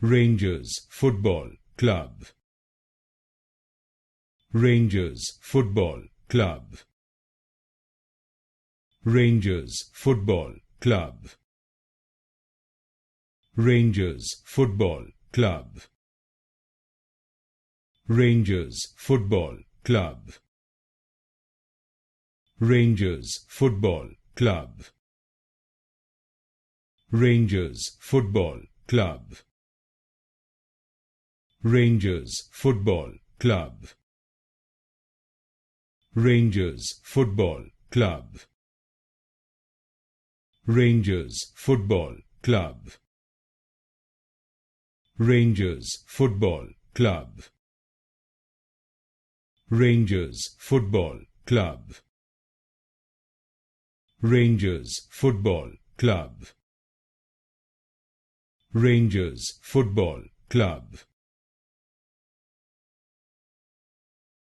Rangers Football Club. Rangers Football Club. Rangers Football Club. Rangers Football Club. Rangers Football Club. Rangers Football Club. Rangers Football Club. Rangers Football Club. Rangers Football Club. Rangers Football Club. Rangers Football Club. Rangers Football Club. Rangers Football Club. Rangers Football Club.